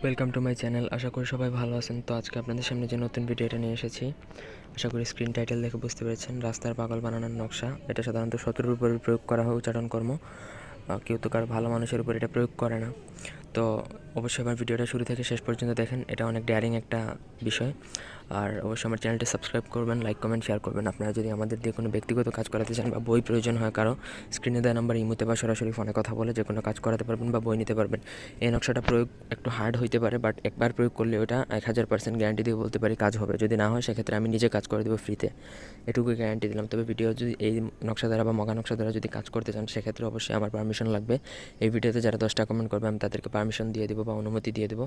Welcome to my channel. আশা করি সবাই ভালো আছেন। তো আজকে আপনাদের সামনে যে নতুন ভিডিওটা নিয়ে এসেছি, আশা করি স্ক্রিন টাইটেল দেখে বুঝতে পেরেছেন, রাস্তার পাগল বানানোর নকশা। এটা সাধারণত শত্রুর উপর প্রয়োগ করা হয় উচ্চারণ কর্ম। কেউ তো কারো ভালো মানুষের উপর এটা প্রয়োগ করে না। তো অবশ্যই আমার ভিডিওটা শুরু থেকে শেষ পর্যন্ত দেখেন, এটা অনেক ডেয়ারিং একটা বিষয়। আর অবশ্যই আমার চ্যানেলটি সাবস্ক্রাইব করবেন, লাইক কমেন্ট শেয়ার করবেন। আপনারা যদি আমাদের দিয়ে কোনো ব্যক্তিগত কাজ করাতে চান বা বই প্রয়োজন হয় কারো, স্ক্রিনে দেওয়া নাম্বার ইমোতে বা সরাসরি ফোনে কথা বলে যে কোনো কাজ করাতে পারবেন বা বই নিতে পারবেন। এই নকশাটা প্রয়োগ একটু হার্ড হইতে পারে, বাট একবার প্রয়োগ করলে ওটা 1000% গ্যারান্টি দিয়ে বলতে পারি কাজ হবে। যদি না হয় সেক্ষেত্রে আমি নিজে কাজ করে দেবো ফ্রিতে, এটুকুই গ্যারান্টি দিলাম। তবে ভিডিও যদি এই নকশা দ্বারা বা মগা নকশা দ্বারা যদি কাজ করতে চান সেক্ষেত্রে অবশ্যই আমার পারমিশন লাগবে। এই ভিডিওতে যারা 10টা কমেন্ট করবে আমি তাদেরকে পারমিশন দিয়ে দেবো বা অনুমতি দিয়ে দেবো।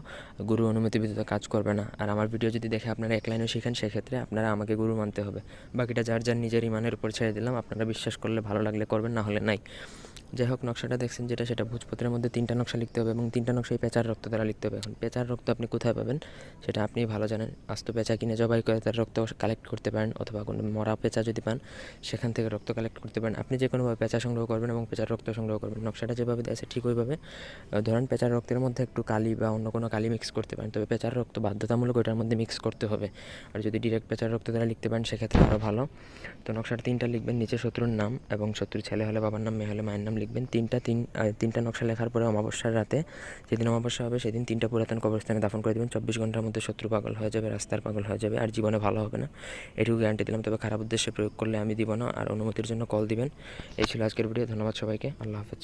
গুরু অনুমতি ব্যতীত কাজ করবে না। আর আমার ভিডিও যদি দেখে আপনারা এক লাইনও শিখেন সেক্ষেত্রে আপনারা আমাকে গুরু মানতে হবে। বাকিটা যার যার নিজের ইমানের উপর ছেড়ে দিলাম। আপনারা বিশ্বাস করলে ভালো লাগলে করবেন, না হলে নাই। যাই হোক, নকশাটা দেখছেন যেটা, সেটা ভোজপত্রের মধ্যে 3টা নকশা লিখতে হবে এবং 3টা নকশাই পেঁচার রক্ত দ্বারা লিখতে হবে। এখন পেঁচার রক্ত আপনি কোথায় পাবেন সেটা আপনিই ভালো জানেন। আস্ত পেঁচা কিনে জবাই করে তার রক্ত কালেক্ট করতে পারেন, অথবা কোনো মরা পেঁচা যদি পান সেখান থেকে রক্ত কালেক্ট করতে পারেন। আপনি যে কোনোভাবে পেঁচা সংগ্রহ করবেন এবং পেঁচার রক্ত সংগ্রহ করবেন। নকশাটা যেভাবে দেওয়া আছে ঠিক ওইভাবে ধরেন পেঁচার রক্তের মধ্যে একটু কালি বা অন্য কোনো কালি মিক্স করতে পারেন, তবে পেঁচার রক্ত বাধ্যতামূলক ওইটার মধ্যে মিক্স করতে হবে। আর যদি ডিরেক্ট পেঁচার রক্ত দ্বারা লিখতে পারেন সেক্ষেত্রে আরও ভালো। তো নকশাটা 3টা লিখবেন, নিচে শত্রুর নাম এবং শত্রুর ছেলে হলে বাবার নাম, মেয়ে হলে মায়ের নাম লিখবেন। তিনটা নকশা লেখার পরে অমাবস্যার রাতে, যেদিন অমাবস্যা হবে সেদিন 3টা পুরাতন কবরস্থানে দাফন করে দেবেন। 24 ঘন্টার মধ্যে শত্রু পাগল হয়ে যাবে, রাস্তার পাগল হয়ে যাবে, আর জীবনে ভালো হবে না, এটুকু গ্যারান্টি দিলাম। তবে খারাপ উদ্দেশ্যে প্রয়োগ করলে আমি দিব না, আর অনুমতির জন্য কল দিবেন। এই ছিল আজকের ভিডিও। ধন্যবাদ সবাইকে। আল্লাহ হাফেজ।